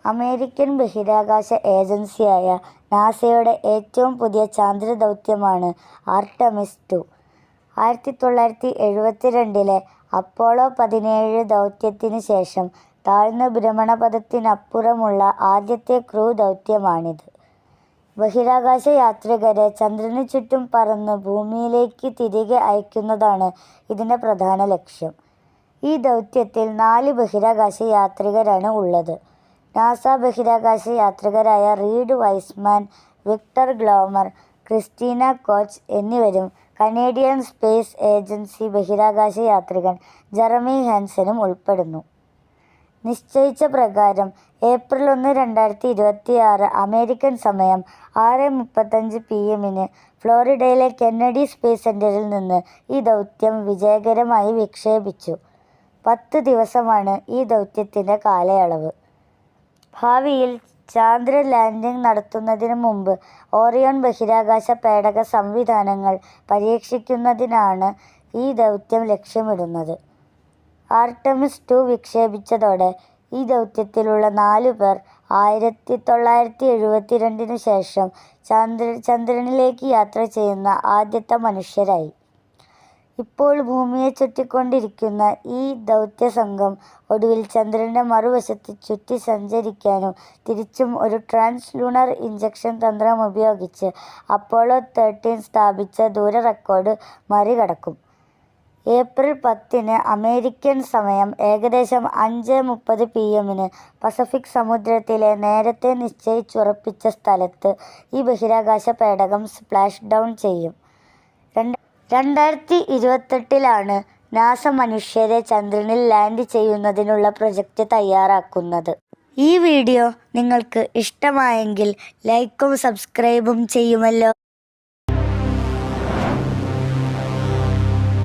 American ബഹിരാകാശ ഏജൻസിയായ നാസയുടെ ഏറ്റവും പുതിയ ചാന്ദ്രദൗത്യമാണ് ആർടെമിസ് 2. 1972 അപ്പോളോ 17 ദൗത്യത്തിനു ശേഷം താഴ്ന്ന ഭ്രമണപഥത്തിനപ്പുറമുള്ള ആദ്യത്തെ ക്രൂ ദൗത്യമാണിത്. ബഹിരാകാശ യാത്രികരെ ചന്ദ്രനു ചുറ്റും പറന്ന് ഭൂമിയിലേക്ക് തിരികെ അയക്കുന്നതാണ് ഇതിൻ്റെ പ്രധാന ലക്ഷ്യം. ഈ ദൗത്യത്തിൽ 4 ബഹിരാകാശ യാത്രികരാണ് ഉള്ളത്. നാസ ബഹിരാകാശ യാത്രികരായ Reid Wiseman, Victor Glover, Christina Koch എന്നിവരും കനേഡിയൻ സ്പേസ് ഏജൻസി ബഹിരാകാശ യാത്രികൻ ജെറമി ഹാൻസനും ഉൾപ്പെടുന്നു. നിശ്ചയിച്ച പ്രകാരം ഏപ്രിൽ 1, 2026 അമേരിക്കൻ സമയം 6:35 PM ഫ്ലോറിഡയിലെ കെന്നഡി സ്പേസ് സെന്ററിൽ നിന്ന് ഈ ദൗത്യം വിജയകരമായി വിക്ഷേപിച്ചു. 10 ദിവസമാണ് ഈ ദൗത്യത്തിൻ്റെ കാലയളവ്. ഭാവിയിൽ ചാന്ദ്ര ലാൻഡിംഗ് നടത്തുന്നതിന് മുമ്പ് ഓറിയോൺ ബഹിരാകാശ പേടക സംവിധാനങ്ങൾ പരീക്ഷിക്കുന്നതിനാണ് ഈ ദൗത്യം ലക്ഷ്യമിടുന്നത്. ആർടെമിസ് 2 വിക്ഷേപിച്ചതോടെ ഈ ദൗത്യത്തിലുള്ള 4 പേർ 1972 ശേഷം ചന്ദ്രനിലേക്ക് യാത്ര ചെയ്യുന്ന ആദ്യത്തെ മനുഷ്യരായി. ഇപ്പോൾ ഭൂമിയെ ചുറ്റിക്കൊണ്ടിരിക്കുന്ന ഈ ദൗത്യസംഘം ഒടുവിൽ ചന്ദ്രൻ്റെ മറുവശത്ത് ചുറ്റി സഞ്ചരിക്കാനും തിരിച്ചും ഒരു ട്രാൻസ്-ലൂണർ ഇഞ്ചക്ഷൻ തന്ത്രം ഉപയോഗിച്ച് അപ്പോളോ 13 സ്ഥാപിച്ച ദൂര റെക്കോർഡ് മറികടക്കും. ഏപ്രിൽ 10 അമേരിക്കൻ സമയം ഏകദേശം 5:30 PM പസഫിക് സമുദ്രത്തിലെ നേരത്തെ നിശ്ചയിച്ചുറപ്പിച്ച സ്ഥലത്ത് ഈ ബഹിരാകാശ പേടകം സ്പ്ലാഷ് ഡൗൺ ചെയ്യും. 2028 നാസ മനുഷ്യരെ ചന്ദ്രനിൽ ലാൻഡ് ചെയ്യുന്നതിനുള്ള പ്രൊജക്റ്റ് തയ്യാറാക്കുന്നത്. ഈ വീഡിയോ നിങ്ങൾക്ക് ഇഷ്ടമായെങ്കിൽ ലൈക്കും സബ്സ്ക്രൈബും ചെയ്യുമല്ലോ.